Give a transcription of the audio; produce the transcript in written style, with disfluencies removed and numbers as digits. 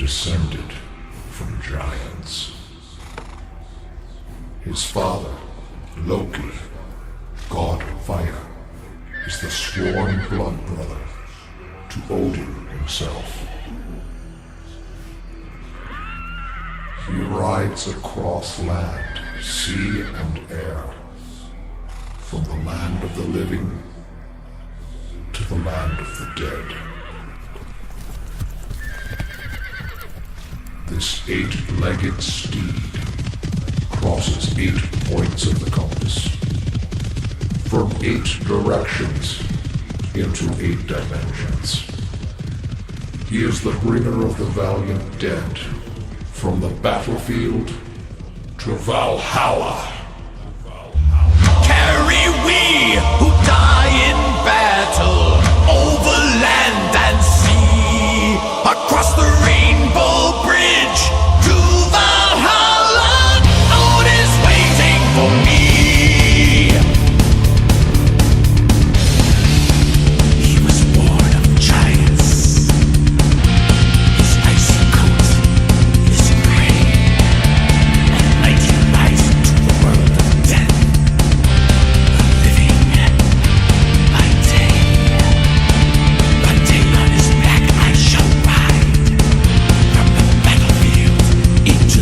descended from giants. His father, Loki, god of fire, is the sworn blood brother to Odin himself. He rides across land, sea, and air, from the land of the living to the land of the dead. This eight-legged steed crosses 8 points of the compass, from 8 directions into 8 dimensions. He is the bringer of the valiant dead, from the battlefield to Valhalla. Carry we who die in battle over land and sea, across the rainbow bridge to Valhalla. Odin's waiting for me. He was born of giants. His icy coat is gray, and night he lies into the world of death. Living by day on his back I shall ride from the battlefield into